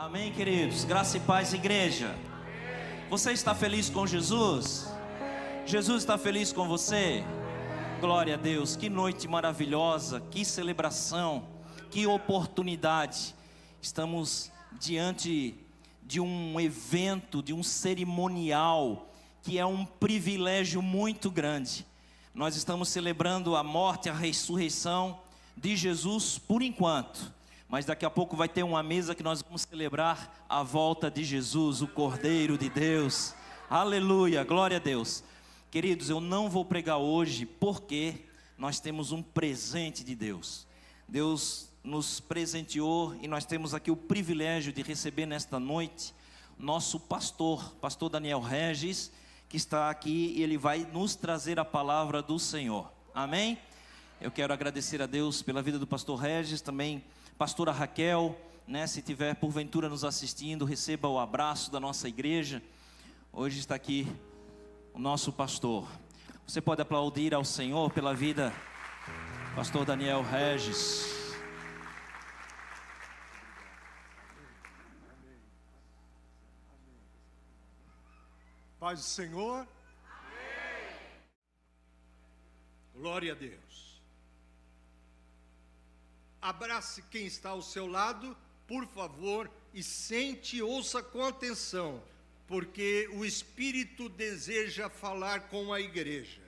Amém, queridos? Graça e paz, igreja. Você está feliz com Jesus? Jesus está feliz com você? Glória a Deus. Que noite maravilhosa, que celebração, que oportunidade. Estamos diante de um evento, de um cerimonial, que é um privilégio muito grande. Nós estamos celebrando a morte, a ressurreição de Jesus por enquanto. Mas daqui a pouco vai ter uma mesa que nós vamos celebrar a volta de Jesus, o Cordeiro de Deus. Aleluia, glória a Deus. Queridos, eu não vou pregar hoje porque nós temos um presente de Deus. Deus nos presenteou e nós temos aqui o privilégio de receber nesta noite nosso pastor Daniel Regis, que está aqui e ele vai nos trazer a palavra do Senhor. Amém? Eu quero agradecer a Deus pela vida do pastor Regis, também pastora Raquel, se tiver porventura nos assistindo, receba o abraço da nossa igreja. Hoje está aqui o nosso pastor. Você pode aplaudir ao Senhor pela vida do pastor Daniel Regis. Paz do Senhor. Amém. Glória a Deus. Abrace quem está ao seu lado, por favor, e sente e ouça com atenção, porque o Espírito deseja falar com a igreja.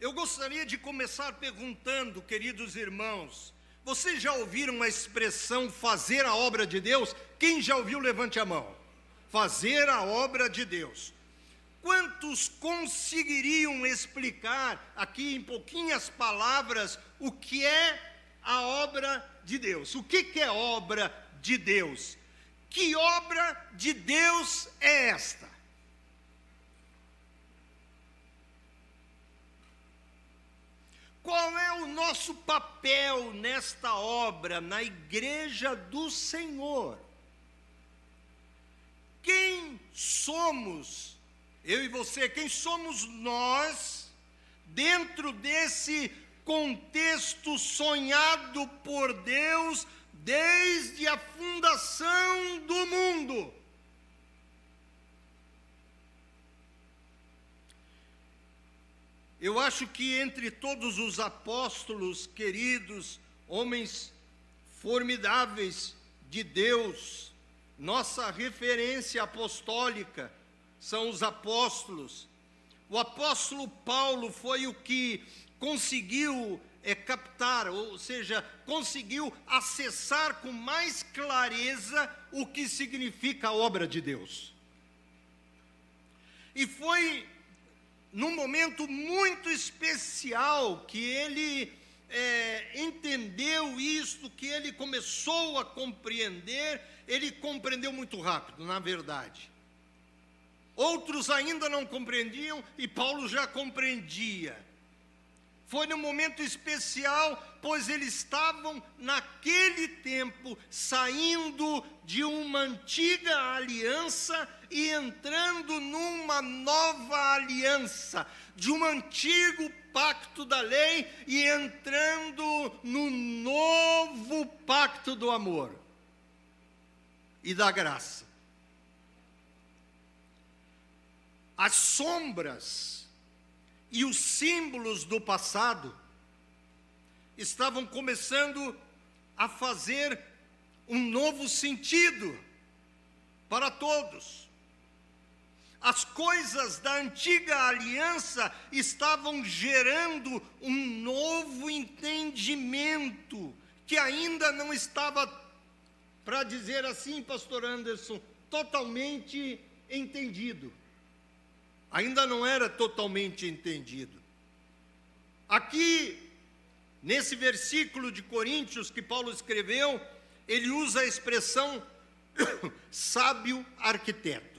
Eu gostaria de começar perguntando, queridos irmãos, vocês já ouviram a expressão fazer a obra de Deus? Quem já ouviu, levante a mão. Fazer a obra de Deus. Quantos conseguiriam explicar aqui em pouquinhas palavras o que é a obra de Deus? O que é obra de Deus? Que obra de Deus é esta? Qual é o nosso papel nesta obra, na igreja do Senhor? Quem somos, eu e você, quem somos nós, dentro desse contexto sonhado por Deus, desde a fundação do mundo? Eu acho que entre todos os apóstolos queridos, homens formidáveis de Deus, nossa referência apostólica são os apóstolos. O apóstolo Paulo foi o que conseguiu captar, ou seja, conseguiu acessar com mais clareza o que significa a obra de Deus. E foi num momento muito especial que ele entendeu isto, que ele começou a compreender. Ele compreendeu muito rápido, na verdade. Outros ainda não compreendiam e Paulo já compreendia. Foi num momento especial, pois eles estavam naquele tempo saindo de uma antiga aliança e entrando numa nova aliança, de um antigo pacto da lei e entrando no novo pacto do amor e da graça. As sombras e os símbolos do passado estavam começando a fazer um novo sentido para todos. As coisas da antiga aliança estavam gerando um novo entendimento que ainda não estava, para dizer assim, pastor Anderson, totalmente entendido. Ainda não era totalmente entendido. Aqui, nesse versículo de Coríntios que Paulo escreveu, ele usa a expressão sábio arquiteto.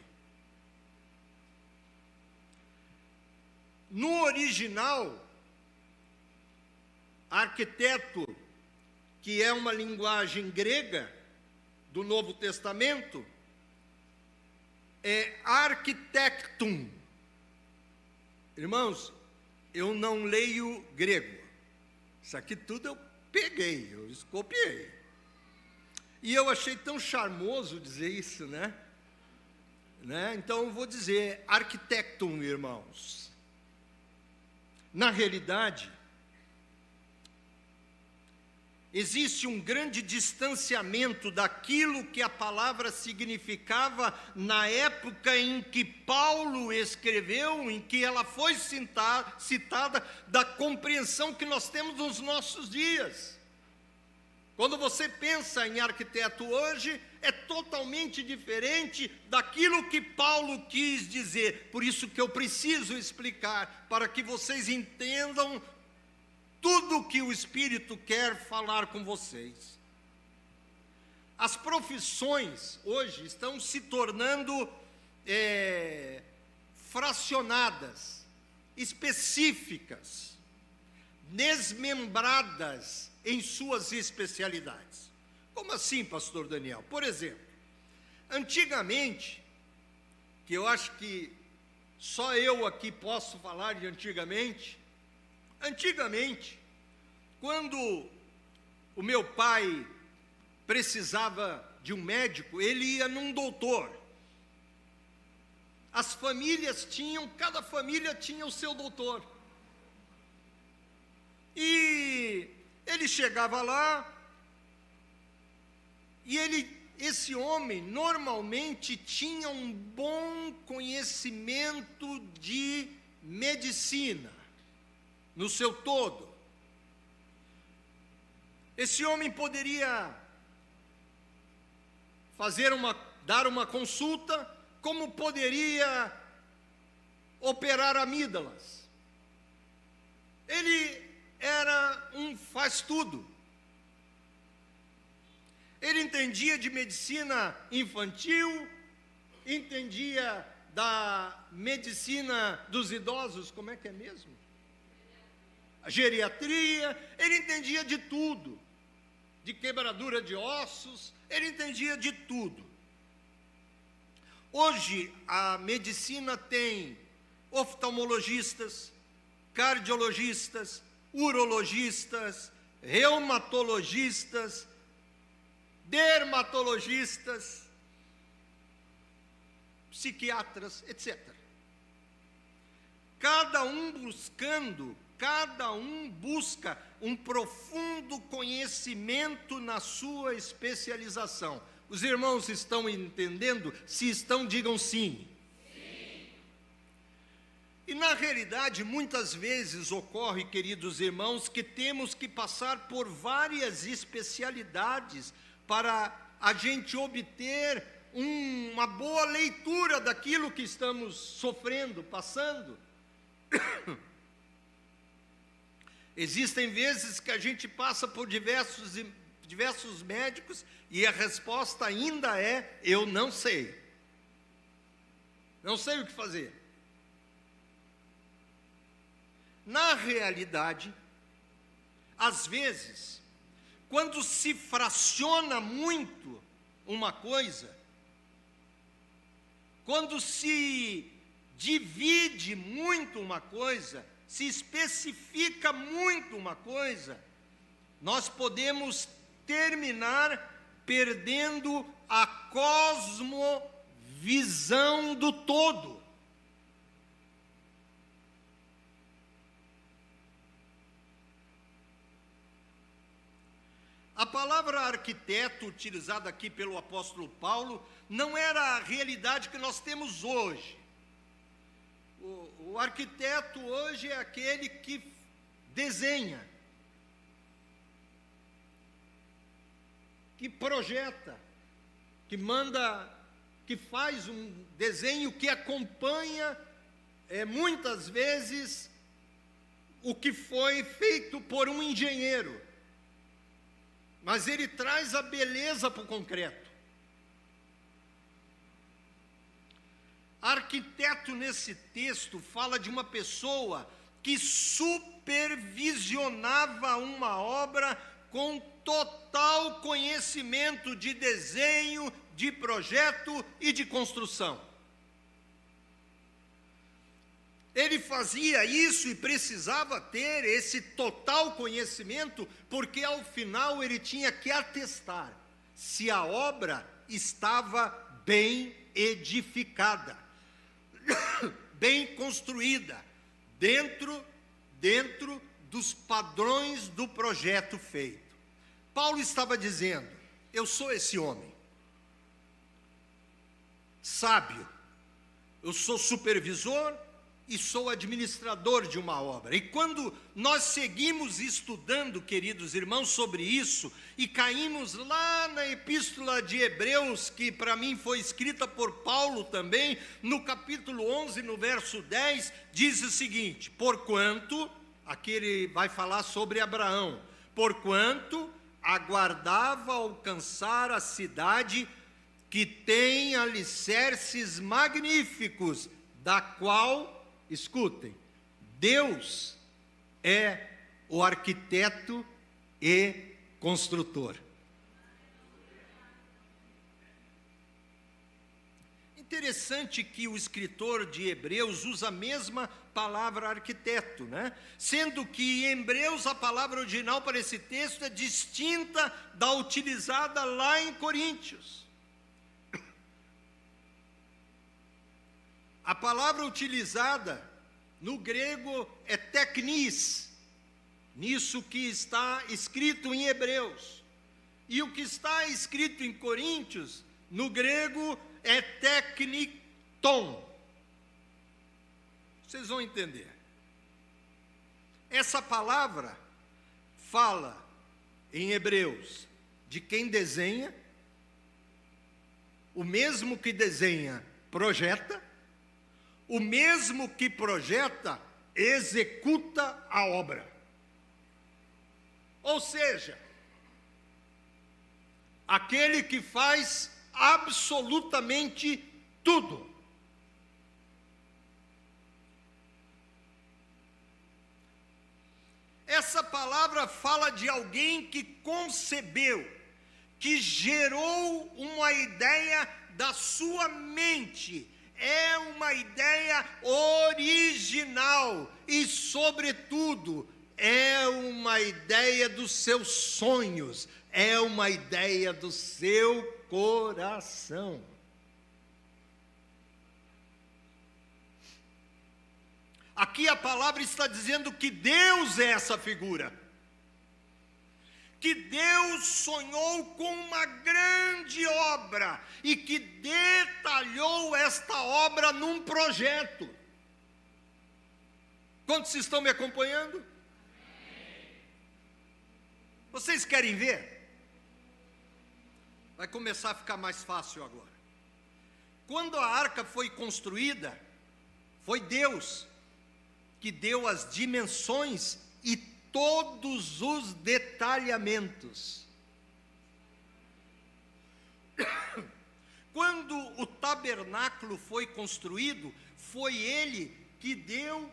No original, arquiteto, que é uma linguagem grega do Novo Testamento, é arquitectum. Irmãos, eu não leio grego. Isso aqui tudo eu peguei, eu copiei. E eu achei tão charmoso dizer isso, né? Então eu vou dizer arquitectum, irmãos. Na realidade, existe um grande distanciamento daquilo que a palavra significava na época em que Paulo escreveu, em que ela foi citada, da compreensão que nós temos nos nossos dias. Quando você pensa em arquiteto hoje, é totalmente diferente daquilo que Paulo quis dizer. Por isso que eu preciso explicar, para que vocês entendam tudo que o Espírito quer falar com vocês. As profissões hoje estão se tornando fracionadas, específicas, desmembradas em suas especialidades. Como assim, pastor Daniel? Por exemplo, antigamente, que eu acho que só eu aqui posso falar de antigamente, quando o meu pai precisava de um médico, ele ia num doutor. As famílias cada família tinha o seu doutor. E ele chegava lá, e esse homem normalmente tinha um bom conhecimento de medicina, no seu todo. Esse homem poderia dar uma consulta, como poderia operar amígdalas. Ele era um faz-tudo. Ele entendia de medicina infantil, entendia da medicina dos idosos, como é que é mesmo? A geriatria, ele entendia de tudo, de quebradura de ossos, ele entendia de tudo. Hoje a medicina tem oftalmologistas, cardiologistas, urologistas, reumatologistas, dermatologistas, psiquiatras, etc. Cada um busca um profundo conhecimento na sua especialização. Os irmãos estão entendendo? Se estão, digam sim. Sim. E na realidade, muitas vezes ocorre, queridos irmãos, que temos que passar por várias especialidades para a gente obter uma boa leitura daquilo que estamos sofrendo, passando. Existem vezes que a gente passa por diversos médicos e a resposta ainda é: eu não sei. Não sei o que fazer. Na realidade, às vezes, quando se fraciona muito uma coisa, quando se divide muito uma coisa, se especifica muito uma coisa, nós podemos terminar perdendo a cosmovisão do todo. A palavra arquiteto, utilizada aqui pelo apóstolo Paulo, não era a realidade que nós temos hoje. O arquiteto hoje é aquele que desenha, que projeta, que manda, que faz um desenho que acompanha, muitas vezes, o que foi feito por um engenheiro. Mas ele traz a beleza para o concreto. Arquiteto, nesse texto, fala de uma pessoa que supervisionava uma obra com total conhecimento de desenho, de projeto e de construção. Ele fazia isso e precisava ter esse total conhecimento, porque ao final ele tinha que atestar se a obra estava bem edificada, bem construída, dentro dos padrões do projeto feito. Paulo estava dizendo: eu sou esse homem, sábio, eu sou supervisor e sou administrador de uma obra. E quando nós seguimos estudando, queridos irmãos, sobre isso, e caímos lá na epístola de Hebreus, que para mim foi escrita por Paulo também, no capítulo 11, no verso 10, diz o seguinte: porquanto, aqui ele vai falar sobre Abraão, porquanto aguardava alcançar a cidade que tem alicerces magníficos, da qual, escutem, Deus é o arquiteto e construtor. Interessante que o escritor de Hebreus usa a mesma palavra arquiteto, né? Sendo que em Hebreus a palavra original para esse texto é distinta da utilizada lá em Coríntios. A palavra utilizada no grego é teknis, nisso que está escrito em Hebreus. E o que está escrito em Coríntios, no grego, é tekniton. Vocês vão entender. Essa palavra fala em Hebreus de quem desenha, o mesmo que desenha projeta, o mesmo que projeta executa a obra. Ou seja, aquele que faz absolutamente tudo. Essa palavra fala de alguém que concebeu, que gerou uma ideia da sua mente. É uma ideia original e, sobretudo, é uma ideia dos seus sonhos, é uma ideia do seu coração. Aqui a palavra está dizendo que Deus é essa figura, que Deus sonhou com uma grande obra e que detalhou esta obra num projeto. Quantos estão me acompanhando? Vocês querem ver? Vai começar a ficar mais fácil agora. Quando a arca foi construída, foi Deus que deu as dimensões e todos os detalhamentos. Quando o tabernáculo foi construído, foi Ele que deu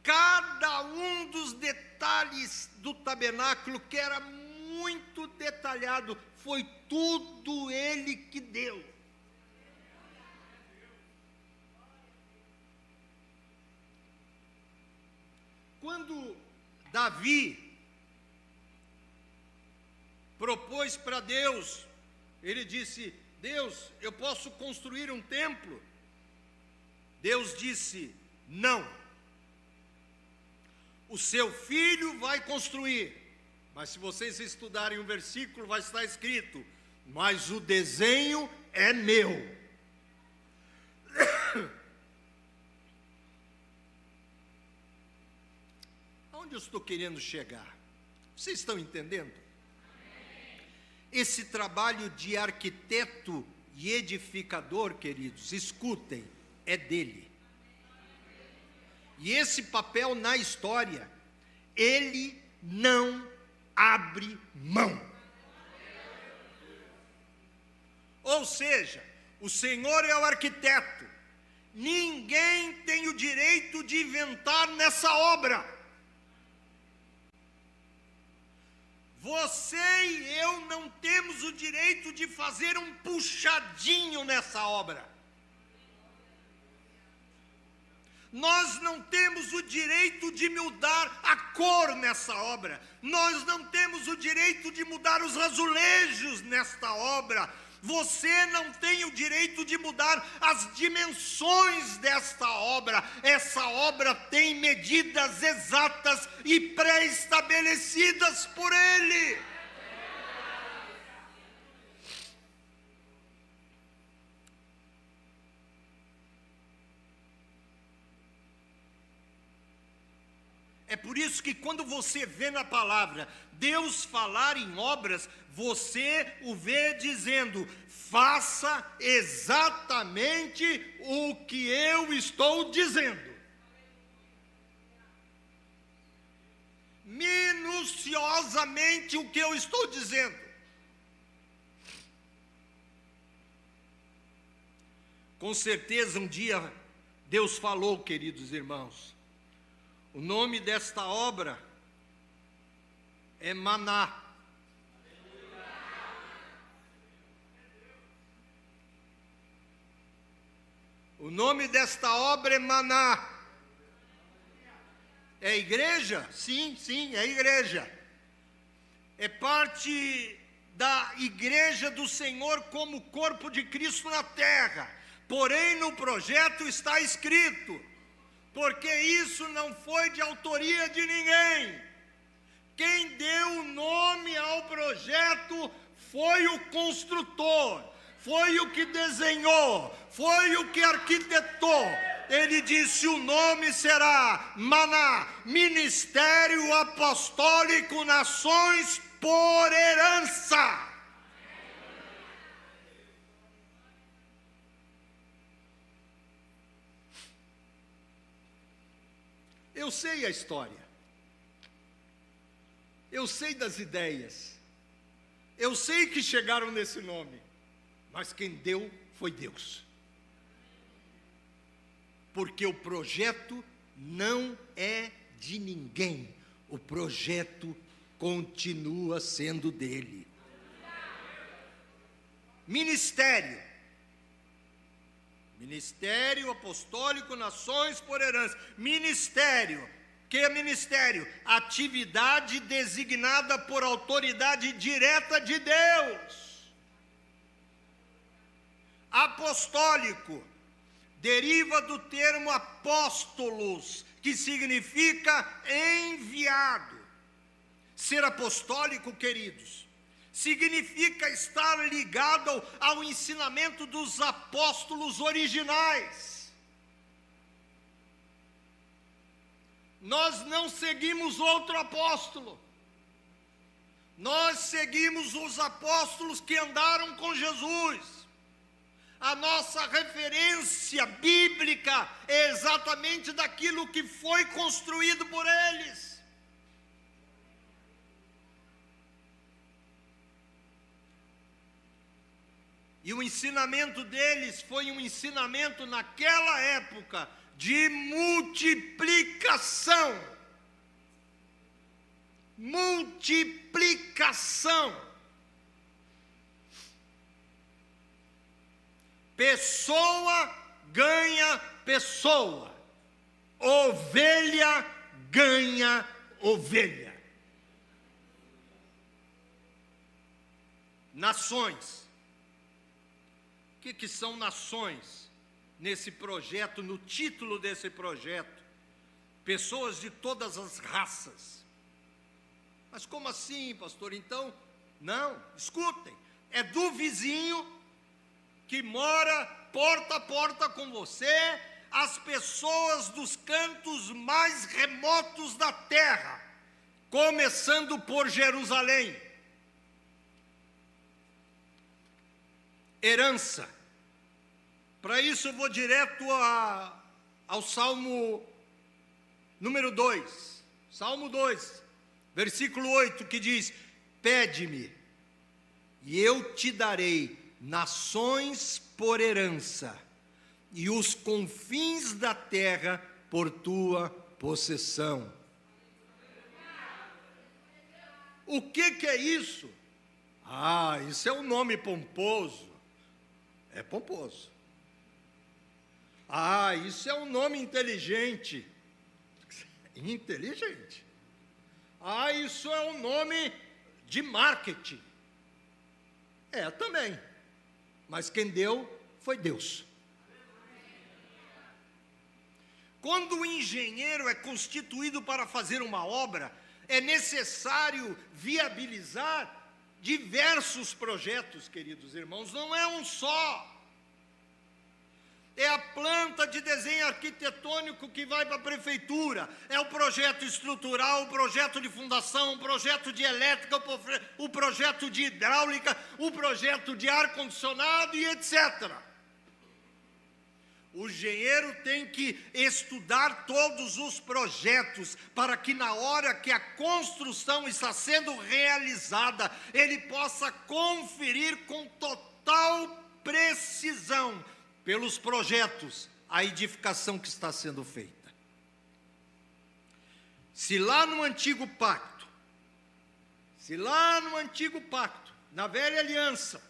cada um dos detalhes do tabernáculo, que era muito detalhado, foi tudo Ele que deu. Quando Davi propôs para Deus, ele disse: Deus, eu posso construir um templo? Deus disse: não. O seu filho vai construir. Mas se vocês estudarem o versículo, vai estar escrito: mas o desenho é meu. Onde eu estou querendo chegar? Vocês estão entendendo? Esse trabalho de arquiteto e edificador, queridos, escutem, é dele. E esse papel na história, ele não abre mão. Ou seja, o Senhor é o arquiteto. Ninguém tem o direito de inventar nessa obra. Você e eu não temos o direito de fazer um puxadinho nessa obra. Nós não temos o direito de mudar a cor nessa obra. Nós não temos o direito de mudar os azulejos nesta obra. Você não tem o direito de mudar as dimensões desta obra. Essa obra tem medidas exatas e pré-estabelecidas por Ele. É por isso que quando você vê na palavra Deus falar em obras, você o vê dizendo: faça exatamente o que eu estou dizendo. Minuciosamente o que eu estou dizendo. Com certeza um dia Deus falou, queridos irmãos. O nome desta obra é Maná. O nome desta obra é Maná. É igreja? Sim, é igreja. É parte da igreja do Senhor como corpo de Cristo na terra. Porém, no projeto está escrito, porque isso não foi de autoria de ninguém. Quem deu o nome ao projeto foi o construtor, foi o que desenhou, foi o que arquitetou. Ele disse: o nome será Maná, Ministério Apostólico Nações por Herança. Eu sei a história, eu sei das ideias, eu sei que chegaram nesse nome, mas quem deu foi Deus. Porque o projeto não é de ninguém, o projeto continua sendo dele. Ministério Apostólico Nações por Herança. Ministério. Que é ministério? Atividade designada por autoridade direta de Deus. Apostólico deriva do termo apóstolos, que significa enviado. Ser apostólico, queridos, significa estar ligado ao ensinamento dos apóstolos originais. Nós não seguimos outro apóstolo. Nós seguimos os apóstolos que andaram com Jesus. A nossa referência bíblica é exatamente daquilo que foi construído por eles. E o ensinamento deles foi um ensinamento naquela época de multiplicação. Multiplicação. Pessoa ganha pessoa. Ovelha ganha ovelha. Nações. O que são nações nesse projeto, no título desse projeto? Pessoas de todas as raças. Mas como assim, pastor? Então, não, escutem, é do vizinho que mora porta a porta com você, as pessoas dos cantos mais remotos da terra, começando por Jerusalém. Herança. Para isso eu vou direto ao Salmo número 2. Salmo 2, versículo 8, que diz: pede-me, e eu te darei nações por herança, e os confins da terra por tua possessão. O que é isso? Isso é um nome pomposo. É pomposo. Ah, isso é um nome inteligente. Inteligente. Ah, isso é um nome de marketing. É, também. Mas quem deu foi Deus. Quando o engenheiro é constituído para fazer uma obra, é necessário viabilizar diversos projetos, queridos irmãos, não é um só. É a planta de desenho arquitetônico que vai para a prefeitura, é o projeto estrutural, o projeto de fundação, o projeto de elétrica, o projeto de hidráulica, o projeto de ar-condicionado e etc. O engenheiro tem que estudar todos os projetos, para que na hora que a construção está sendo realizada, ele possa conferir com total precisão, pelos projetos, a edificação que está sendo feita. Se lá no antigo pacto, na velha aliança,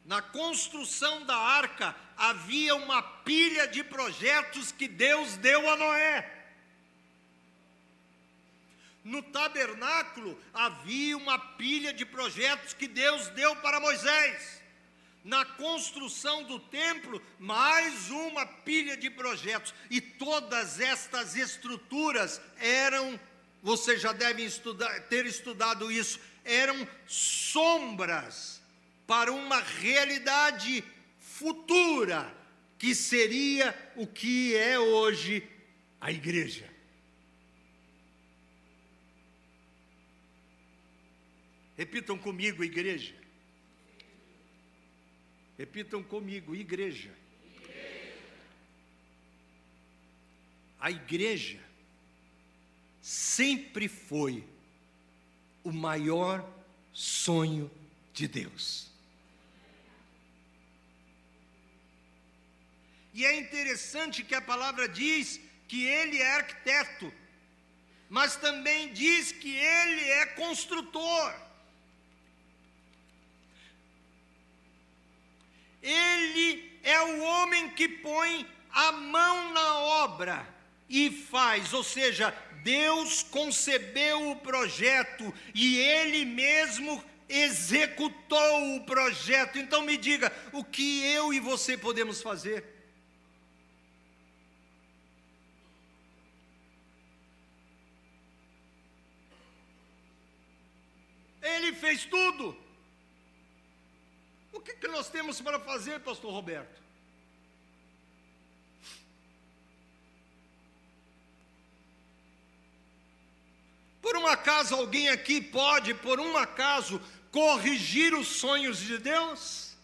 na construção da arca, havia uma pilha de projetos que Deus deu a Noé. No tabernáculo, havia uma pilha de projetos que Deus deu para Moisés. Na construção do templo, mais uma pilha de projetos. E todas estas estruturas eram, vocês já devem ter estudado isso, eram sombras para uma realidade futura, que seria o que é hoje a igreja. Repitam comigo, igreja. Repitam comigo, igreja. A igreja sempre foi o maior sonho de Deus. E é interessante que a palavra diz que ele é arquiteto, mas também diz que ele é construtor. Ele é o homem que põe a mão na obra e faz, ou seja, Deus concebeu o projeto e Ele mesmo executou o projeto. Então me diga, o que eu e você podemos fazer? Ele fez tudo. O que nós temos para fazer, pastor Roberto? Por um acaso alguém aqui pode, por um acaso, corrigir os sonhos de Deus?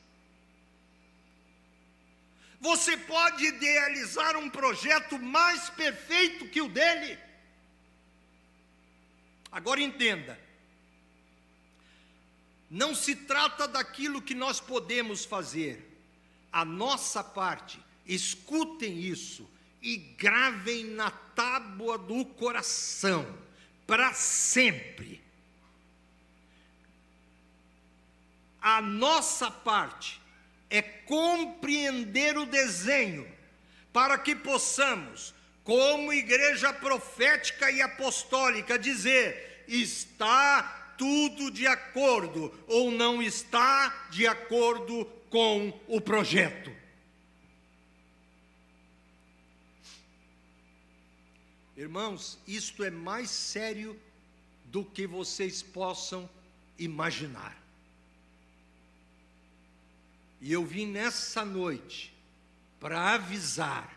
Você pode idealizar um projeto mais perfeito que o dele? Agora entenda. Não se trata daquilo que nós podemos fazer. A nossa parte, escutem isso e gravem na tábua do coração, para sempre. A nossa parte é compreender o desenho, para que possamos, como igreja profética e apostólica, dizer: está tudo de acordo ou não está de acordo com o projeto. Irmãos, isto é mais sério do que vocês possam imaginar. E eu vim nessa noite para avisar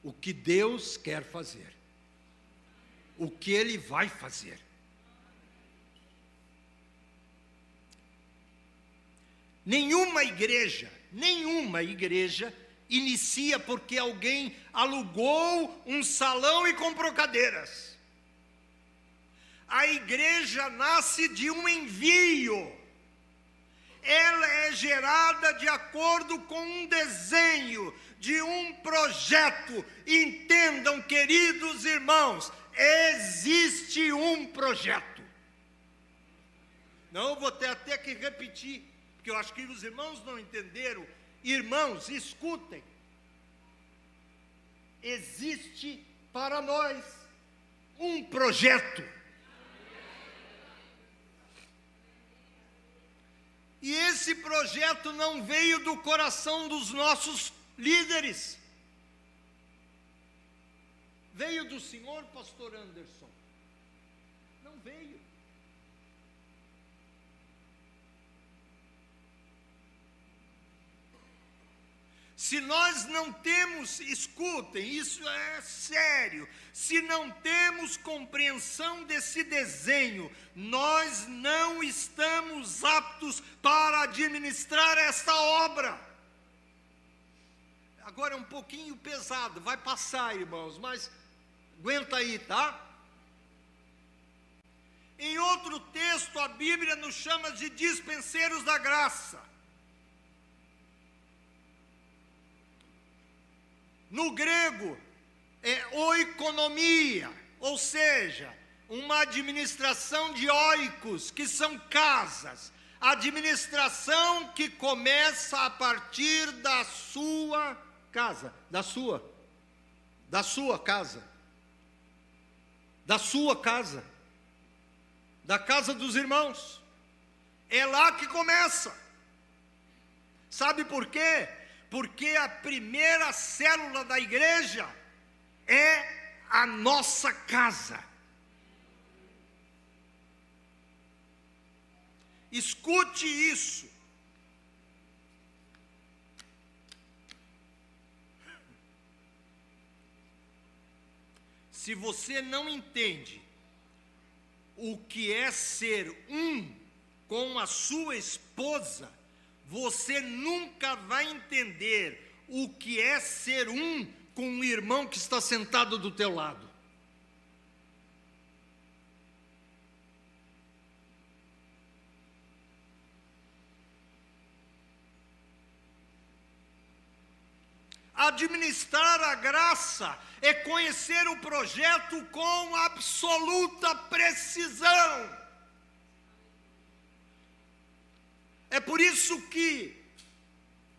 o que Deus quer fazer. O que Ele vai fazer. Nenhuma igreja inicia porque alguém alugou um salão e comprou cadeiras. A igreja nasce de um envio. Ela é gerada de acordo com um desenho, de um projeto. Entendam, queridos irmãos, existe um projeto. Não, eu vou ter até que repetir, porque eu acho que os irmãos não entenderam. Irmãos, escutem. Existe para nós um projeto. E esse projeto não veio do coração dos nossos líderes. Veio do senhor pastor Anderson? Não veio. Se nós não temos, escutem, isso é sério, se não temos compreensão desse desenho, nós não estamos aptos para administrar esta obra. Agora é um pouquinho pesado, vai passar, irmãos, mas aguenta aí, tá? Em outro texto, a Bíblia nos chama de dispenseiros da graça. No grego, é oikonomia, ou seja, uma administração de oikos, que são casas. Administração que começa a partir da sua casa, da sua casa, da casa dos irmãos. É lá que começa. Sabe por quê? Porque a primeira célula da igreja é a nossa casa. Escute isso. Se você não entende o que é ser um com a sua esposa, você nunca vai entender o que é ser um com o irmão que está sentado do teu lado. Administrar a graça é conhecer o projeto com absoluta precisão. É por isso que,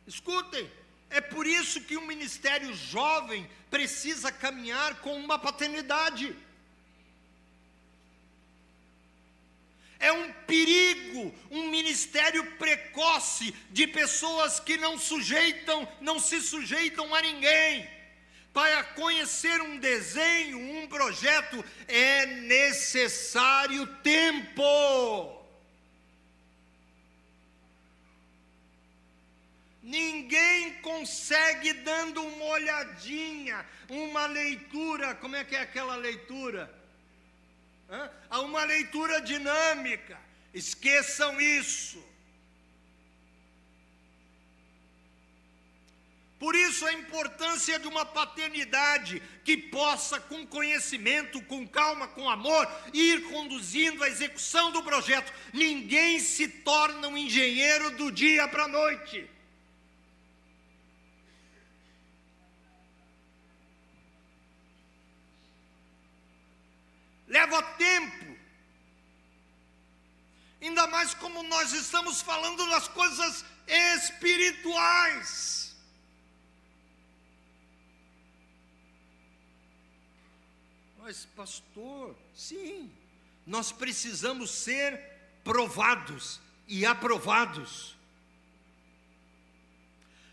escutem, é por isso que um ministério jovem precisa caminhar com uma paternidade. É um perigo, um ministério precoce de pessoas que não se sujeitam a ninguém. Para conhecer um desenho, um projeto, é necessário tempo. Ninguém consegue dando uma olhadinha, uma leitura, como é que é aquela leitura? Há uma leitura dinâmica, esqueçam isso. Por isso a importância de uma paternidade que possa, com conhecimento, com calma, com amor, ir conduzindo a execução do projeto. Ninguém se torna um engenheiro do dia para a noite. Leva tempo, ainda mais como nós estamos falando das coisas espirituais. Mas pastor, sim, nós precisamos ser provados e aprovados.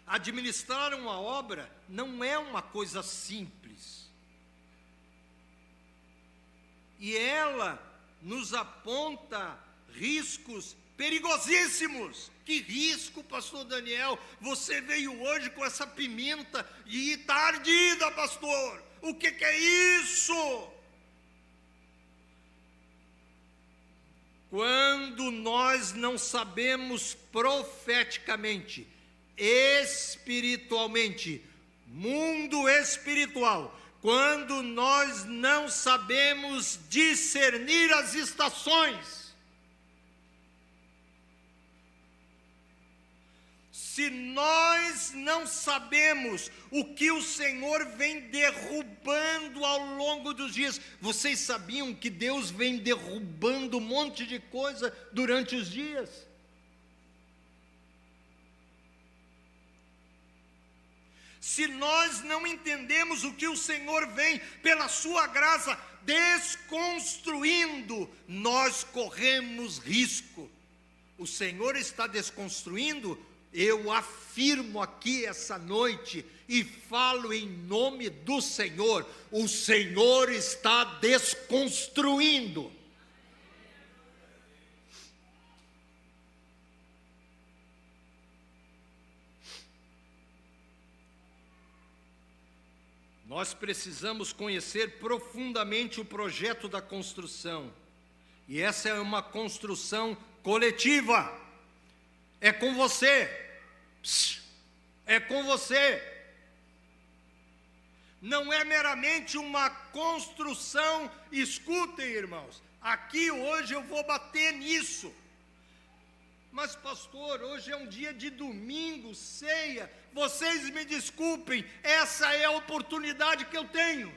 Administrar uma obra não é uma coisa simples. E ela nos aponta riscos perigosíssimos. Que risco, pastor Daniel? Você veio hoje com essa pimenta e está ardida, pastor. O que é isso? Quando nós não sabemos profeticamente, espiritualmente, mundo espiritual, quando nós não sabemos discernir as estações, se nós não sabemos o que o Senhor vem derrubando ao longo dos dias, vocês sabiam que Deus vem derrubando um monte de coisa durante os dias? Se nós não entendemos o que o Senhor vem, pela sua graça, desconstruindo, nós corremos risco. O Senhor está desconstruindo, eu afirmo aqui essa noite, e falo em nome do Senhor, o Senhor está desconstruindo. Nós precisamos conhecer profundamente o projeto da construção. E essa é uma construção coletiva. É com você. É com você. Não é meramente uma construção. Escutem, irmãos. Aqui hoje eu vou bater nisso. Mas, pastor, hoje é um dia de domingo, ceia. Vocês me desculpem, essa é a oportunidade que eu tenho.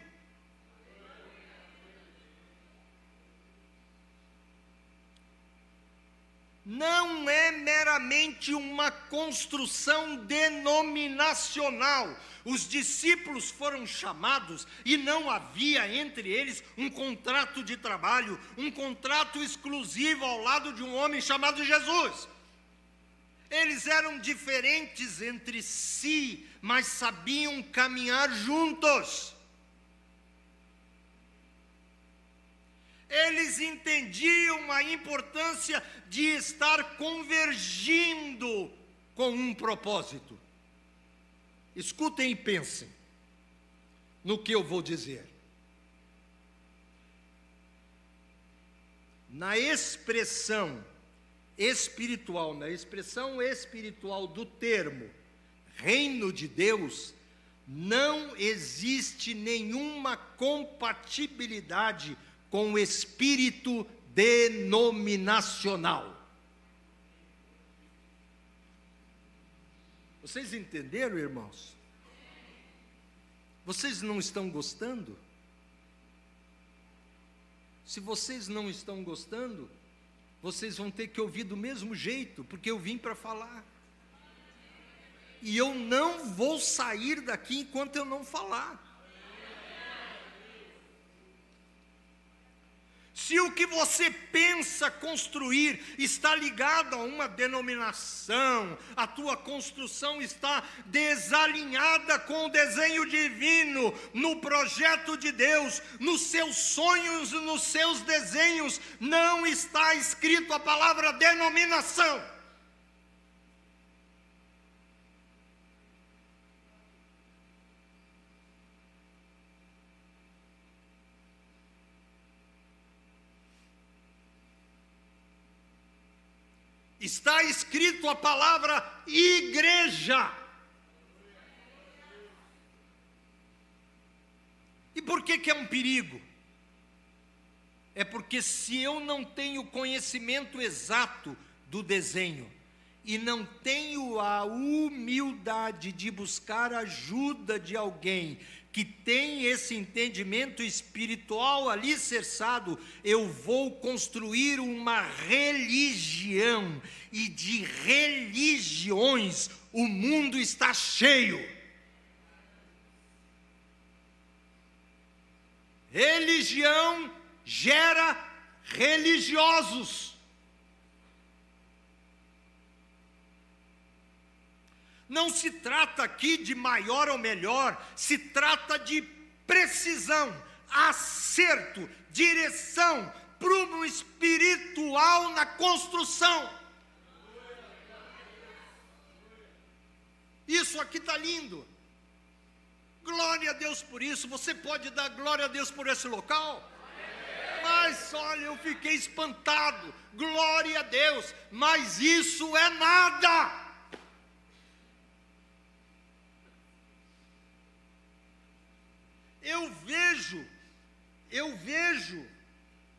Não é meramente uma construção denominacional. Os discípulos foram chamados e não havia entre eles um contrato de trabalho, um contrato exclusivo ao lado de um homem chamado Jesus. Eles eram diferentes entre si, mas sabiam caminhar juntos. Eles entendiam a importância de estar convergindo com um propósito. Escutem e pensem no que eu vou dizer. Na expressão espiritual do termo reino de Deus, não existe nenhuma compatibilidade com o espírito denominacional. Vocês entenderam, irmãos? Vocês não estão gostando? Se vocês não estão gostando, vocês vão ter que ouvir do mesmo jeito, porque eu vim para falar. E eu não vou sair daqui enquanto eu não falar. Se o que você pensa construir está ligado a uma denominação, a tua construção está desalinhada com o desenho divino, no projeto de Deus, nos seus sonhos e nos seus desenhos, não está escrito a palavra denominação. Está escrito a palavra igreja. E por que é um perigo? É porque se eu não tenho conhecimento exato do desenho e não tenho a humildade de buscar ajuda de alguém que tem esse entendimento espiritual alicerçado, eu vou construir uma religião, e de religiões o mundo está cheio. Religião gera religiosos. Não se trata aqui de maior ou melhor, se trata de precisão, acerto, direção, prumo espiritual na construção. Isso aqui está lindo. Glória a Deus por isso. Você pode dar glória a Deus por esse local? Mas olha, eu fiquei espantado. Glória a Deus, mas isso é nada. Eu vejo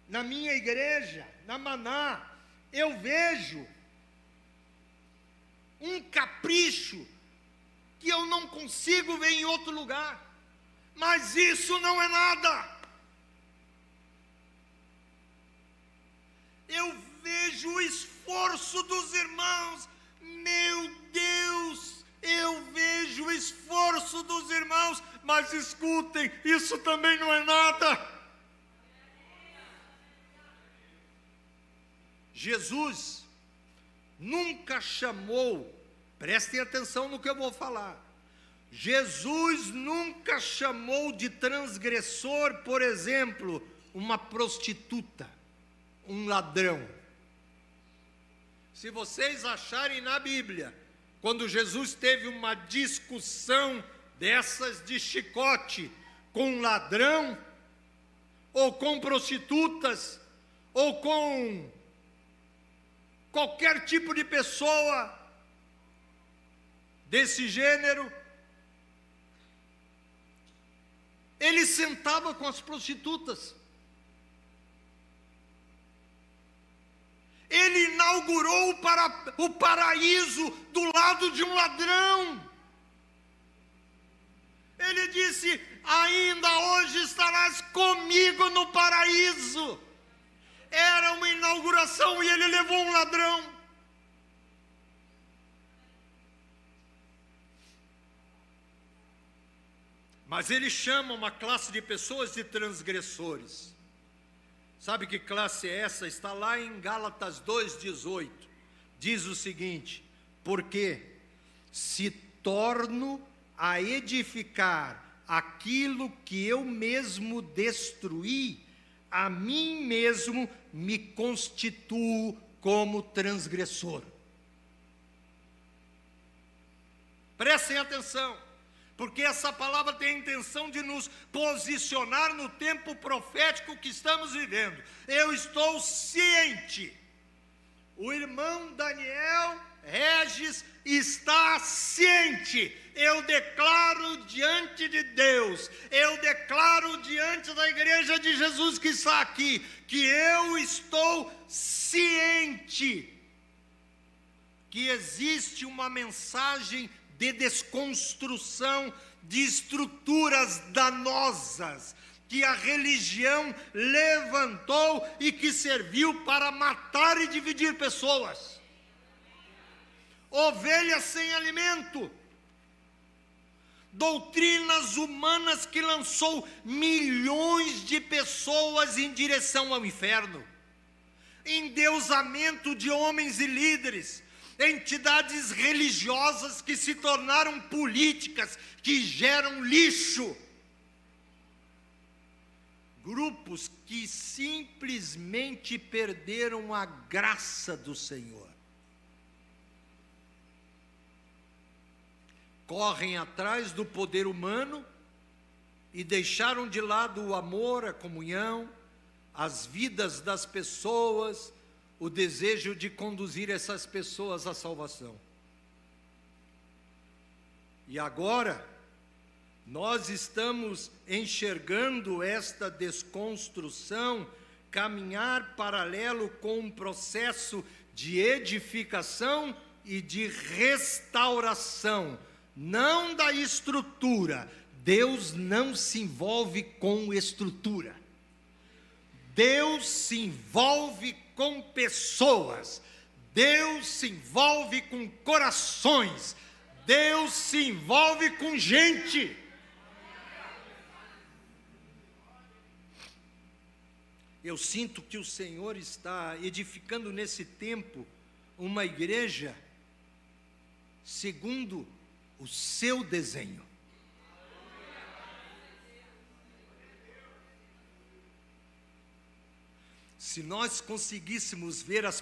na minha igreja, na Maná, eu vejo um capricho que eu não consigo ver em outro lugar, mas isso não é nada. Eu vejo o esforço dos irmãos, meu Deus, Eu vejo o esforço dos irmãos, mas escutem, isso também não é nada. Jesus nunca chamou, prestem atenção no que eu vou falar, Jesus nunca chamou de transgressor, por exemplo, uma prostituta, um ladrão. Se vocês acharem na Bíblia, quando Jesus teve uma discussão dessas de chicote com um ladrão, ou com prostitutas, ou com qualquer tipo de pessoa desse gênero, ele sentava com as prostitutas. Ele inaugurou o paraíso do lado de um ladrão. Ele disse: ainda hoje estarás comigo no paraíso. Era uma inauguração e ele levou um ladrão. Mas ele chama uma classe de pessoas de transgressores. Sabe que classe é essa? Está lá em Gálatas 2,18. Diz o seguinte: porque se torno a edificar aquilo que eu mesmo destruí, a mim mesmo me constituo como transgressor. Prestem atenção, porque essa palavra tem a intenção de nos posicionar no tempo profético que estamos vivendo. Eu estou ciente. O irmão Daniel Regis está ciente. Eu declaro diante de Deus, eu declaro diante da igreja de Jesus que está aqui, que eu estou ciente que existe uma mensagem de desconstrução de estruturas danosas, que a religião levantou e que serviu para matar e dividir pessoas. Ovelhas sem alimento, doutrinas humanas que lançou milhões de pessoas em direção ao inferno, endeusamento de homens e líderes, entidades religiosas que se tornaram políticas, que geram lixo, grupos que simplesmente perderam a graça do Senhor. Correm atrás do poder humano e deixaram de lado o amor, a comunhão, as vidas das pessoas, o desejo de conduzir essas pessoas à salvação. E agora, nós estamos enxergando esta desconstrução caminhar paralelo com um processo de edificação e de restauração, não da estrutura. Deus não se envolve com estrutura. Deus se envolve com pessoas. Deus se envolve com corações. Deus se envolve com gente. Eu sinto que o Senhor está edificando nesse tempo uma igreja segundo o seu desenho. Se nós conseguíssemos ver as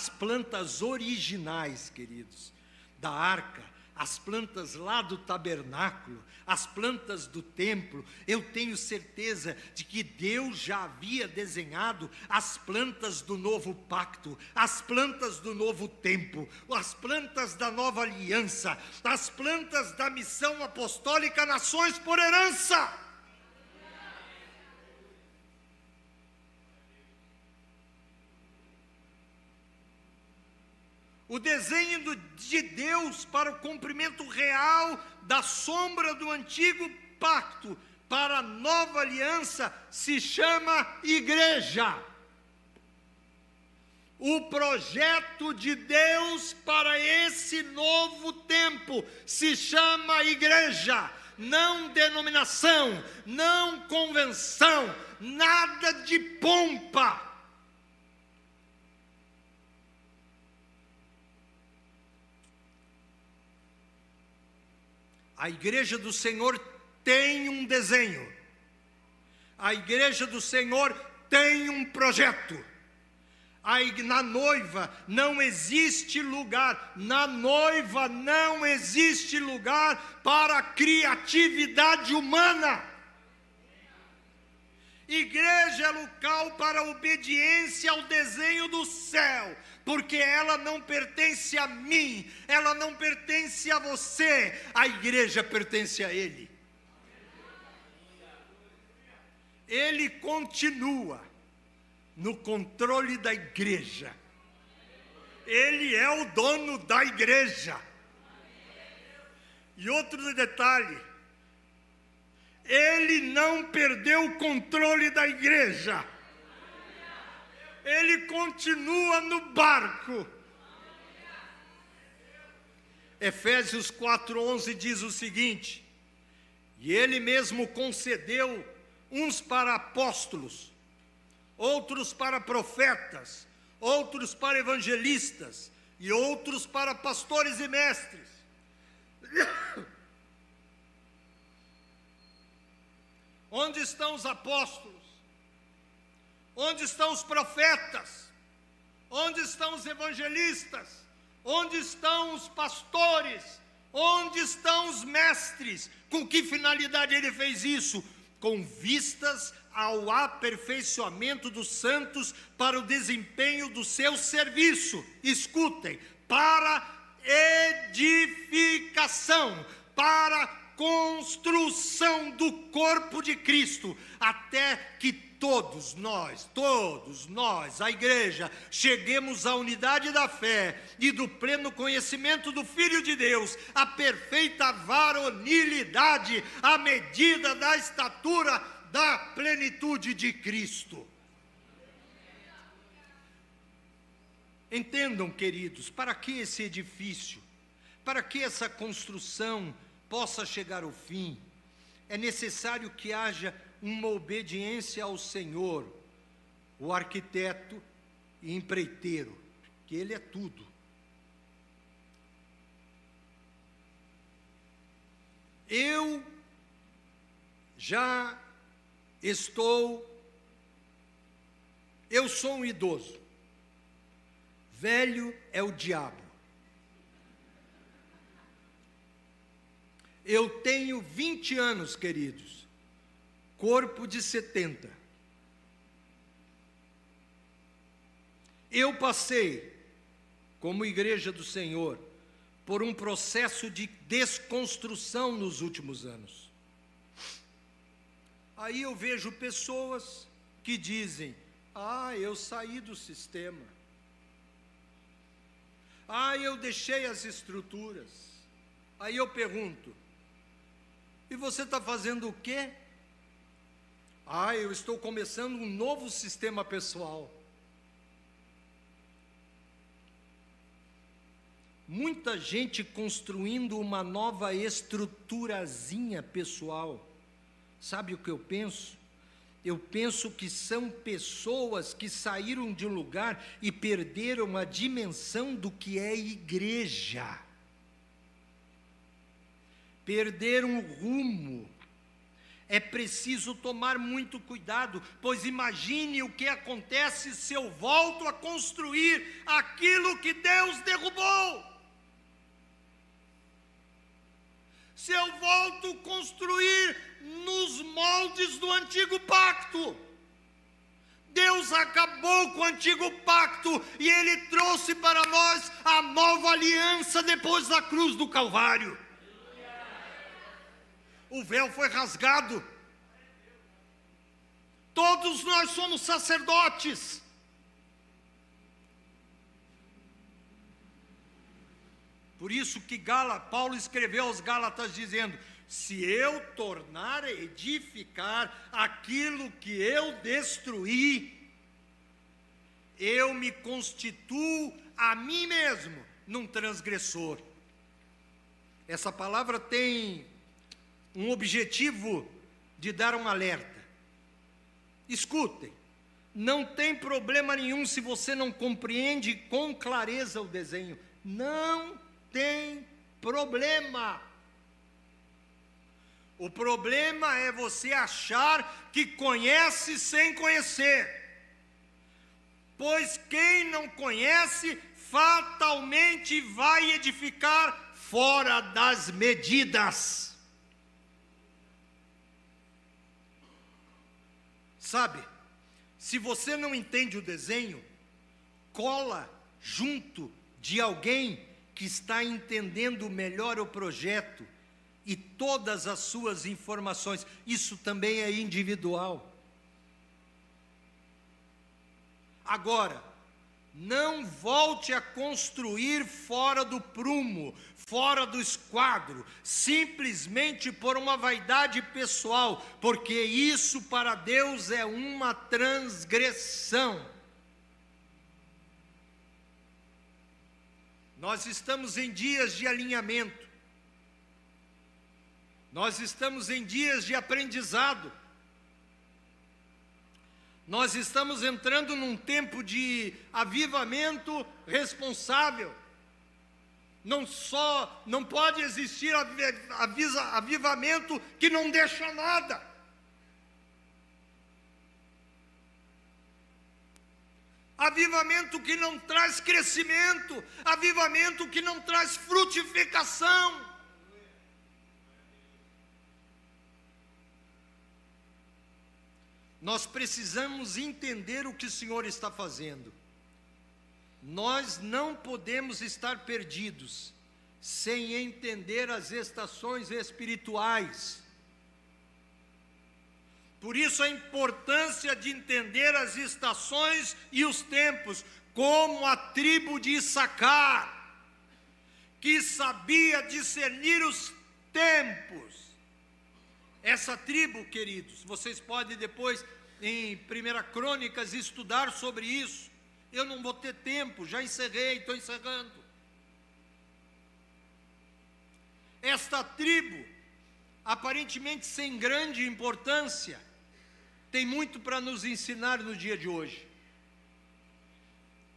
plantas originais, queridos, da arca, as plantas lá do tabernáculo, as plantas do templo, eu tenho certeza de que Deus já havia desenhado as plantas do novo pacto, as plantas do novo templo, as plantas da nova aliança, as plantas da missão apostólica Nações por Herança. O desenho de Deus para o cumprimento real da sombra do antigo pacto para a nova aliança se chama igreja. O projeto de Deus para esse novo tempo se chama igreja, não denominação, não convenção, nada de pompa. A igreja do Senhor tem um desenho. A igreja do Senhor tem um projeto. Na noiva não existe lugar. Na noiva não existe lugar para a criatividade humana. Igreja é local para a obediência ao desenho do céu, porque ela não pertence a mim, ela não pertence a você, a igreja pertence a Ele. Ele continua no controle da igreja. Ele é o dono da igreja. E outro detalhe, Ele não perdeu o controle da igreja. Ele continua no barco. Efésios 4:11 diz o seguinte: e Ele mesmo concedeu uns para apóstolos, outros para profetas, outros para evangelistas, e outros para pastores e mestres. Onde estão os apóstolos? Onde estão os profetas? Onde estão os evangelistas? Onde estão os pastores? Onde estão os mestres? Com que finalidade ele fez isso? Com vistas ao aperfeiçoamento dos santos para o desempenho do seu serviço. Escutem, para edificação, para construção do corpo de Cristo, até que todos nós, a igreja, cheguemos à unidade da fé e do pleno conhecimento do Filho de Deus, à perfeita varonilidade, à medida da estatura da plenitude de Cristo. Entendam, queridos, para que esse edifício, para que essa construção possa chegar ao fim, é necessário que haja uma obediência ao Senhor, o arquiteto e empreiteiro, que Ele é tudo. Eu sou um idoso, velho é o diabo. Eu tenho 20 anos, queridos, corpo de 70. Eu passei, como igreja do Senhor, por um processo de desconstrução nos últimos anos. Aí eu vejo pessoas que dizem: eu saí do sistema. Eu deixei as estruturas. Aí eu pergunto: e você está fazendo o quê? Eu estou começando um novo sistema pessoal. Muita gente construindo uma nova estruturazinha pessoal. Sabe o que eu penso? Eu penso que são pessoas que saíram de um lugar e perderam a dimensão do que é igreja. Perderam o rumo. É preciso tomar muito cuidado, pois imagine o que acontece se eu volto a construir aquilo que Deus derrubou. Se eu volto a construir nos moldes do antigo pacto. Deus acabou com o antigo pacto e Ele trouxe para nós a nova aliança depois da cruz do Calvário. O véu foi rasgado. Todos nós somos sacerdotes. Por isso que Paulo escreveu aos Gálatas dizendo: se eu tornar a edificar aquilo que eu destruí, eu me constituo a mim mesmo num transgressor. Essa palavra tem um objetivo de dar um alerta. Escutem, não tem problema nenhum se você não compreende com clareza o desenho. Não tem problema. O problema é você achar que conhece sem conhecer. Pois quem não conhece, fatalmente vai edificar fora das medidas. Sabe, se você não entende o desenho, cola junto de alguém que está entendendo melhor o projeto e todas as suas informações. Isso também é individual. Agora, não volte a construir fora do prumo, fora do esquadro, simplesmente por uma vaidade pessoal, porque isso para Deus é uma transgressão. Nós estamos em dias de alinhamento, nós estamos em dias de aprendizado, nós estamos entrando num tempo de avivamento responsável. Não pode existir avivamento que não deixa nada. Avivamento que não traz crescimento, avivamento que não traz frutificação. Nós precisamos entender o que o Senhor está fazendo. Nós não podemos estar perdidos sem entender as estações espirituais. Por isso a importância de entender as estações e os tempos, como a tribo de Issacar, que sabia discernir os tempos. Essa tribo, queridos, vocês podem depois, em 1 Crônicas, estudar sobre isso. Eu não vou ter tempo, já encerrei, estou encerrando. Esta tribo, aparentemente sem grande importância, tem muito para nos ensinar no dia de hoje.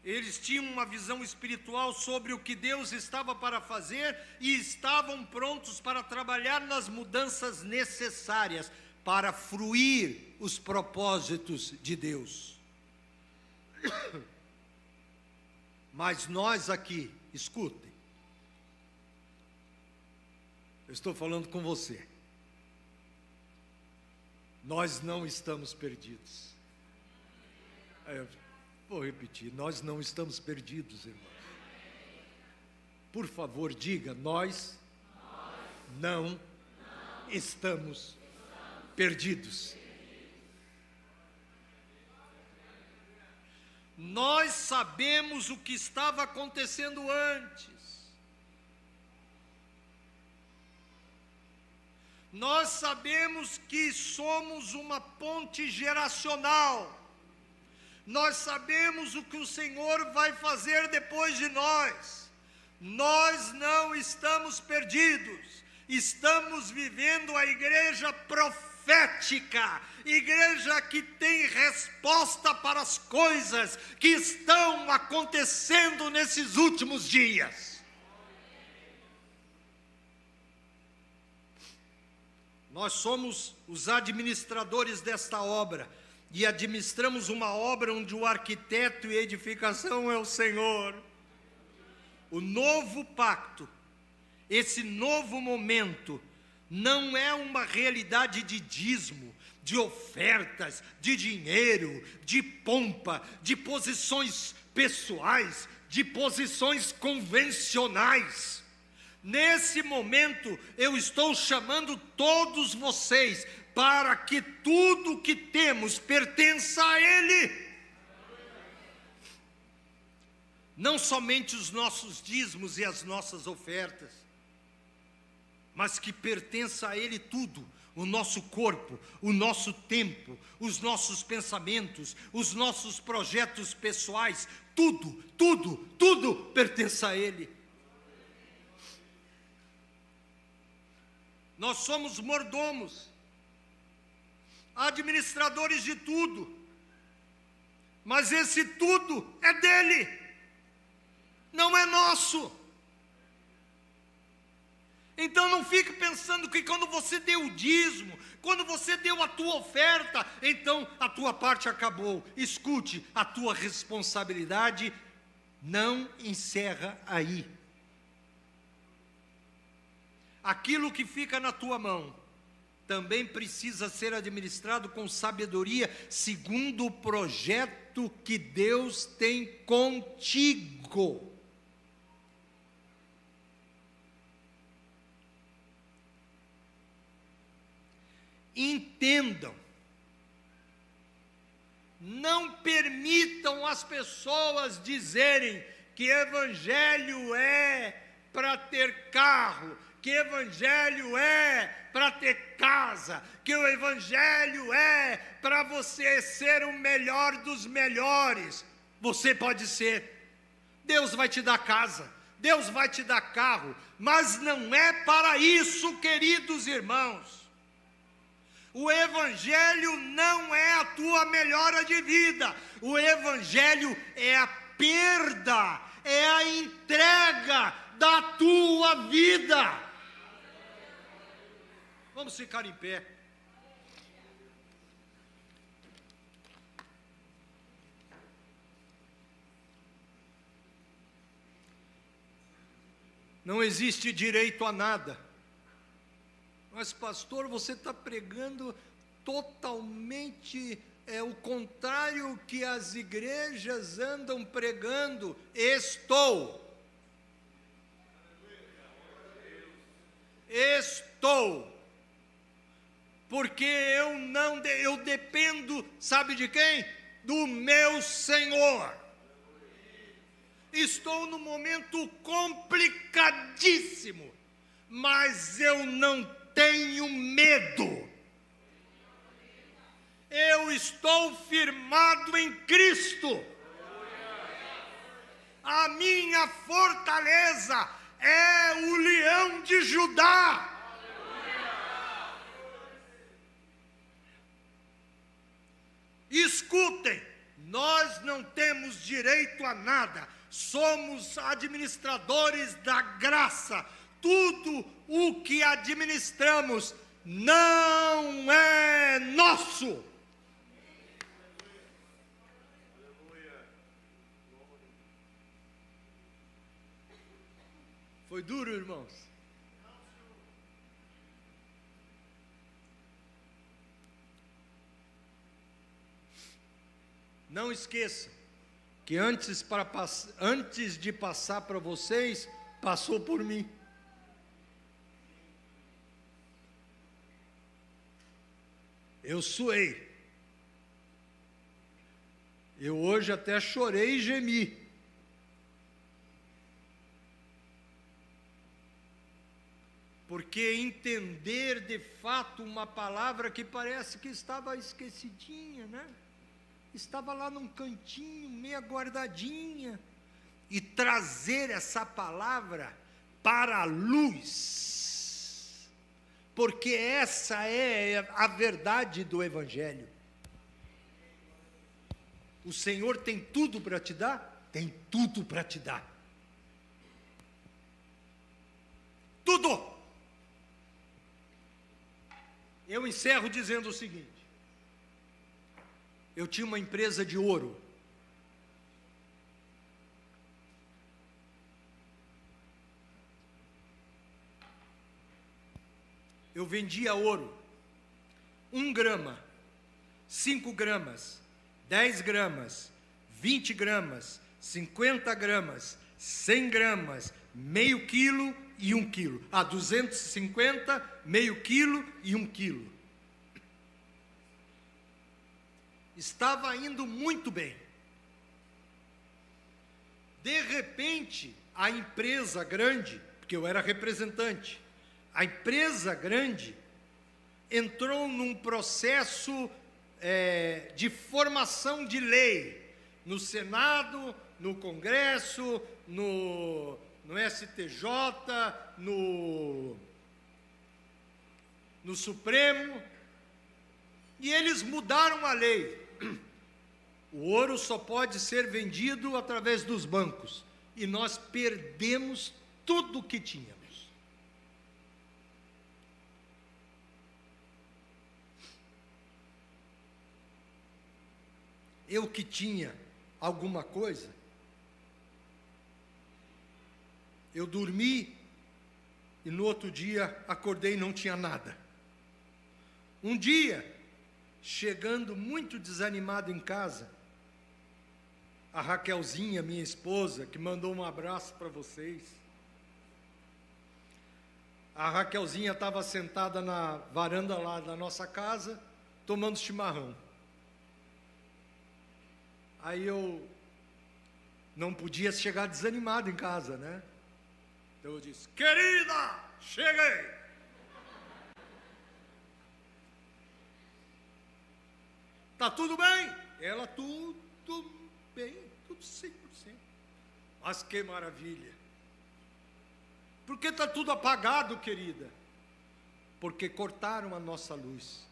Eles tinham uma visão espiritual sobre o que Deus estava para fazer e estavam prontos para trabalhar nas mudanças necessárias para fruir os propósitos de Deus. Mas nós aqui, escutem, eu estou falando com você, nós não estamos perdidos. Vou repetir, nós não estamos perdidos, irmãos. Por favor, diga, nós não estamos perdidos. Nós sabemos o que estava acontecendo antes. Nós sabemos que somos uma ponte geracional. Nós sabemos o que o Senhor vai fazer depois de nós. Nós não estamos perdidos. Estamos vivendo a igreja profética, igreja que tem resposta para as coisas que estão acontecendo nesses últimos dias. Nós somos os administradores desta obra e administramos uma obra onde o arquiteto e edificação é o Senhor. O novo pacto, esse novo momento, não é uma realidade de dízimo, de ofertas, de dinheiro, de pompa, de posições pessoais, de posições convencionais. Nesse momento, eu estou chamando todos vocês para que tudo que temos pertença a Ele. Não somente os nossos dízimos e as nossas ofertas, mas que pertença a Ele tudo. o nosso corpo, o nosso tempo, os nossos pensamentos, os nossos projetos pessoais, tudo pertence a Ele. Nós somos mordomos, administradores de tudo, mas esse tudo é dele, não é nosso. Então não fique pensando que quando você deu o dízimo, quando você deu a tua oferta, então a tua parte acabou. Escute, a tua responsabilidade não encerra aí. Aquilo que fica na tua mão também precisa ser administrado com sabedoria, segundo o projeto que Deus tem contigo. Entendam, não permitam as pessoas dizerem que evangelho é para ter carro, que evangelho é para ter casa, que o evangelho é para você ser o melhor dos melhores. Você pode ser, Deus vai te dar casa, Deus vai te dar carro, mas não é para isso, queridos irmãos. O evangelho não é a tua melhora de vida, o evangelho é a perda, é a entrega da tua vida. Vamos ficar em pé. Não existe direito a nada. Mas pastor, você está pregando totalmente o contrário que as igrejas andam pregando. Estou. Porque eu dependo, sabe de quem? Do meu Senhor. Estou num momento complicadíssimo, mas eu não tenho medo. Eu estou firmado em Cristo. A minha fortaleza é o leão de Judá. Escutem, nós não temos direito a nada, somos administradores da graça. Tudo o que administramos não é nosso. Foi duro, irmãos? Não esqueça que antes de passar para vocês, passou por mim. Eu suei. Eu hoje até chorei e gemi. Porque entender de fato uma palavra que parece que estava esquecidinha, né? Estava lá num cantinho, meio guardadinha, e trazer essa palavra para a luz, porque essa é a verdade do Evangelho. O Senhor tem tudo para te dar? Tem tudo para te dar. Tudo! Eu encerro dizendo o seguinte: eu tinha uma empresa de ouro. Eu vendia ouro, 1 grama, 5 gramas, 10 gramas, 20 gramas, 50 gramas, 100 gramas, meio quilo e 1 quilo. 250, meio quilo e 1 quilo. Estava indo muito bem. De repente, a empresa grande, porque eu era representante, a empresa grande entrou num processo de formação de lei, no Senado, no Congresso, no STJ, no Supremo, e eles mudaram a lei. O ouro só pode ser vendido através dos bancos, e nós perdemos tudo o que tínhamos. Eu que tinha alguma coisa, eu dormi e no outro dia acordei e não tinha nada. Um dia, chegando muito desanimado em casa, a Raquelzinha, minha esposa, que mandou um abraço para vocês, a Raquelzinha estava sentada na varanda lá da nossa casa, tomando chimarrão. Aí eu não podia chegar desanimado em casa, né? Então eu disse: querida, cheguei! Tá tudo bem? Ela, tudo bem, tudo 100%. Mas que maravilha! Por que está tudo apagado, querida? Porque cortaram a nossa luz.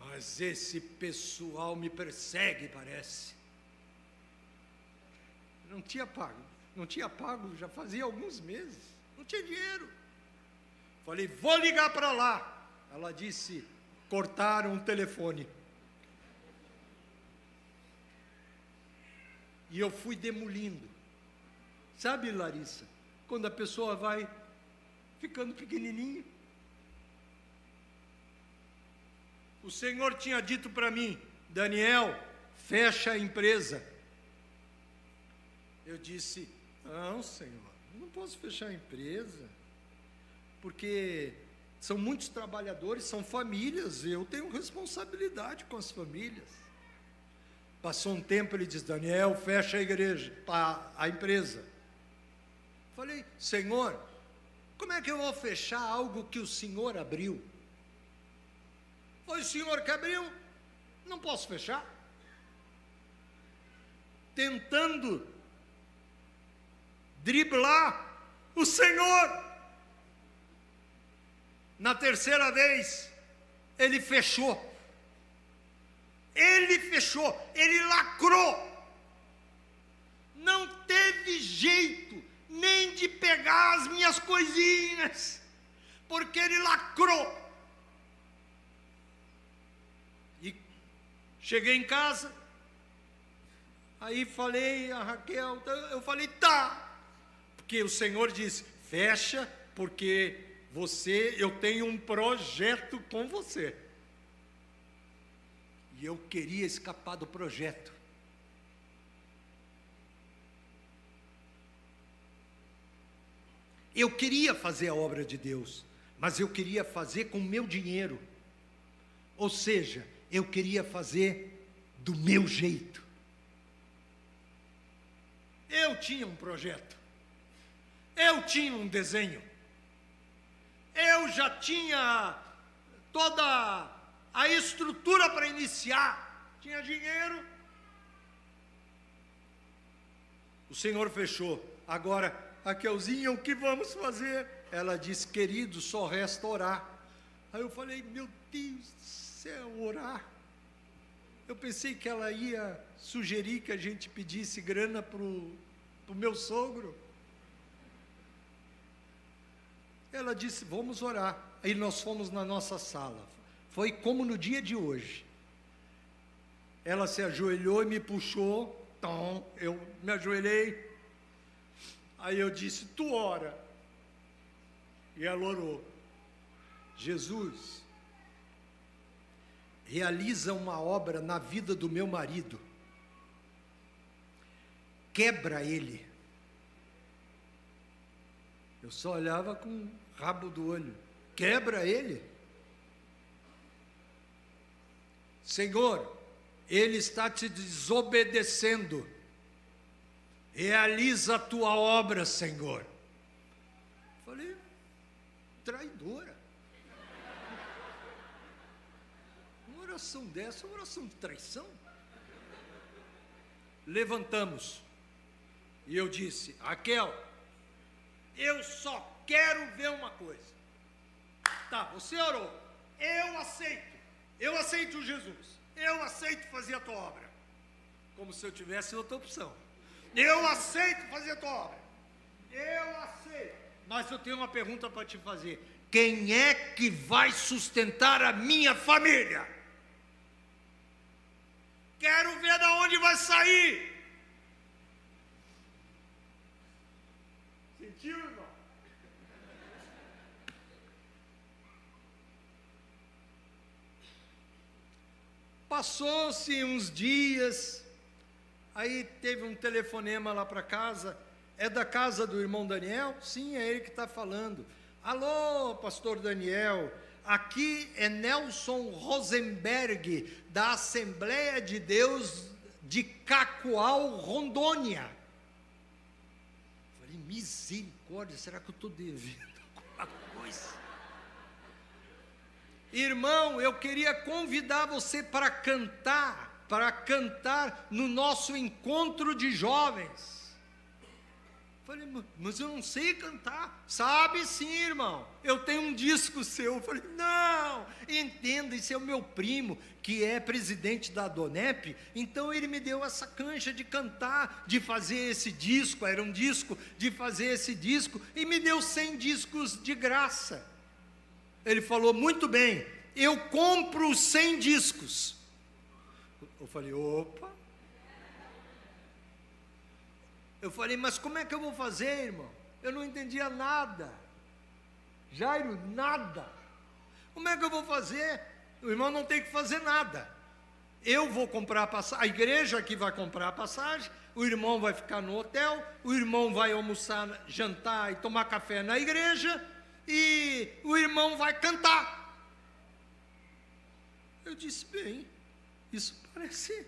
Mas esse pessoal me persegue, parece. Não tinha pago, já fazia alguns meses, não tinha dinheiro. Falei: vou ligar para lá. Ela disse: cortaram o telefone. E eu fui demolindo. Sabe, Larissa, quando a pessoa vai ficando pequenininha? O Senhor tinha dito para mim: Daniel, fecha a empresa. Eu disse: não, Senhor, eu não posso fechar a empresa, porque são muitos trabalhadores, são famílias, eu tenho responsabilidade com as famílias. Passou um tempo, ele disse: Daniel, fecha a igreja, a empresa. Falei: Senhor, como é que eu vou fechar algo que o Senhor abriu? Foi o Senhor que abriu, não posso fechar. Tentando driblar o Senhor. Na terceira vez, ele fechou. Ele lacrou. Não teve jeito nem de pegar as minhas coisinhas, porque ele lacrou. E cheguei em casa, aí falei a Raquel, eu falei: tá, porque o Senhor disse: fecha, porque eu tenho um projeto com você. E eu queria escapar do projeto. Eu queria fazer a obra de Deus, mas eu queria fazer com o meu dinheiro. Ou seja, eu queria fazer do meu jeito. Eu tinha um projeto. Eu tinha um desenho. Eu já tinha toda a estrutura para iniciar. Tinha dinheiro. O Senhor fechou. Agora, Raquelzinha, o que vamos fazer? Ela disse: querido, só resta orar. Aí eu falei: meu Deus do céu, orar? Eu pensei que ela ia sugerir que a gente pedisse grana para o meu sogro. Ela disse: vamos orar. Aí nós fomos na nossa sala. Foi como no dia de hoje. Ela se ajoelhou e me puxou. Então, eu me ajoelhei. Aí eu disse: tu ora. E ela orou. Jesus, realiza uma obra na vida do meu marido. Quebra ele. Eu só olhava com o rabo do olho. Quebra ele. Senhor, ele está te desobedecendo. Realiza a tua obra, Senhor. Falei: traidora. oração dessa é uma oração de traição. Levantamos. E eu disse: Raquel, eu só quero ver uma coisa. Tá, você orou. Eu aceito Jesus. Eu aceito fazer a tua obra. Como se eu tivesse outra opção. Eu aceito fazer a tua obra. Eu aceito. Mas eu tenho uma pergunta para te fazer. Quem é que vai sustentar a minha família? Quero ver de onde vai sair. Sentiu, irmão? Passou-se uns dias, aí teve um telefonema lá para casa. É da casa do irmão Daniel? Sim, é ele que está falando. Alô, pastor Daniel, aqui é Nelson Rosenberg, da Assembleia de Deus de Cacoal, Rondônia. Falei, misericórdia, será que eu estou devendo alguma coisa? Irmão, eu queria convidar você para cantar no nosso encontro de jovens. Falei, mas eu não sei cantar. Sabe sim, irmão, eu tenho um disco seu. Eu falei, não, entenda, esse é o meu primo, que é presidente da Donep, então ele me deu essa cancha de cantar, de fazer esse disco, era um disco, de fazer esse disco, e me deu 100 discos de graça. Ele falou, muito bem, eu compro os 100 discos. Eu falei, opa. Eu falei, mas como é que eu vou fazer, irmão? Eu não entendia nada. Jairo, nada. Como é que eu vou fazer? O irmão não tem que fazer nada. Eu vou comprar a passagem, a igreja que vai comprar a passagem, o irmão vai ficar no hotel, o irmão vai almoçar, jantar e tomar café na igreja, e o irmão vai cantar. Eu disse, bem, isso parece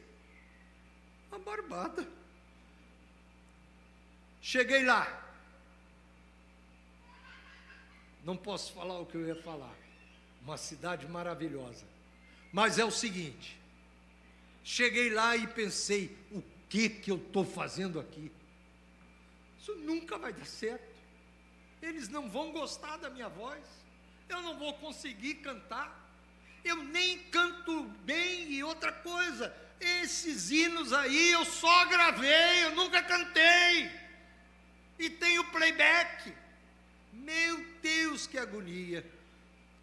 uma barbada. Cheguei lá, não posso falar o que eu ia falar, uma cidade maravilhosa, mas é o seguinte, cheguei lá e pensei, o que eu estou fazendo aqui? Isso nunca vai dar certo, eles não vão gostar da minha voz, eu não vou conseguir cantar, eu nem canto bem, e outra coisa, esses hinos aí eu só gravei, eu nunca cantei, e tem o playback. Meu Deus, que agonia.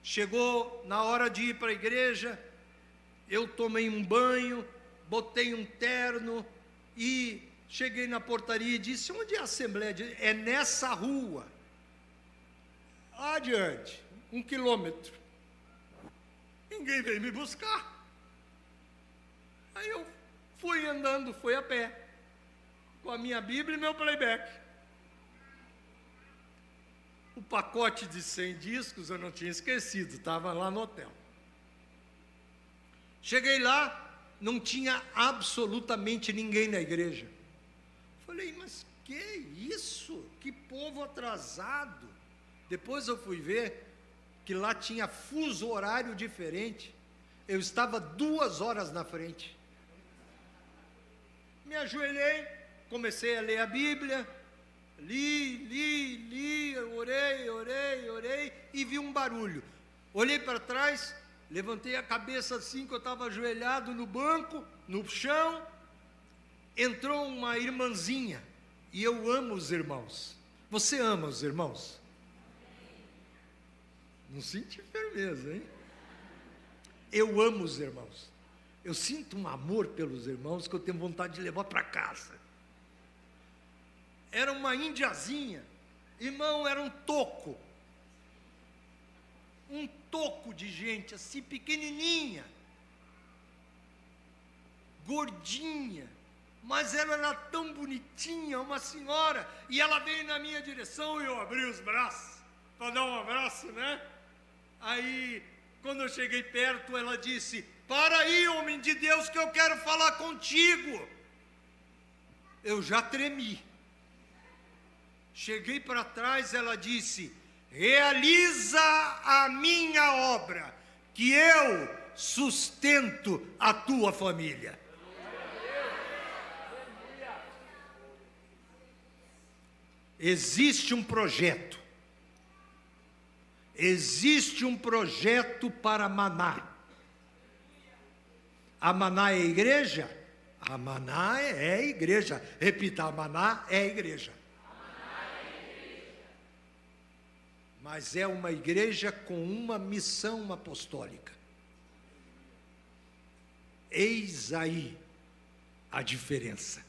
Chegou na hora de ir para a igreja, eu tomei um banho, botei um terno e cheguei na portaria e disse, onde é a Assembleia? É nessa rua. Adiante, 1 quilômetro. Ninguém veio me buscar. Aí eu fui andando, fui a pé, com a minha Bíblia e meu playback. O pacote de 100 discos eu não tinha esquecido, estava lá no hotel. Cheguei lá, não tinha absolutamente ninguém na igreja. Falei, mas que isso? Que povo atrasado. Depois eu fui ver que lá tinha fuso horário diferente. Eu estava 2 horas na frente. Me ajoelhei, comecei a ler a Bíblia. Li, orei, e vi um barulho. Olhei para trás, levantei a cabeça assim, que eu estava ajoelhado no banco, no chão, entrou uma irmãzinha, e eu amo os irmãos. Você ama os irmãos? Não senti firmeza, hein? Eu amo os irmãos. Eu sinto um amor pelos irmãos que eu tenho vontade de levar para casa. Era uma indiazinha, irmão, era um toco de gente, assim, pequenininha, gordinha, mas ela era tão bonitinha, uma senhora, e ela veio na minha direção e eu abri os braços, para dar um abraço, né? Aí, quando eu cheguei perto, ela disse, para aí, homem de Deus, que eu quero falar contigo. Eu já tremi. Cheguei para trás, ela disse, realiza a minha obra, que eu sustento a tua família. Existe um projeto. Existe um projeto para Maná. A Maná é a igreja? A Maná é a igreja. Repita, a Maná é a igreja. Mas é uma igreja com uma missão apostólica. Eis aí a diferença.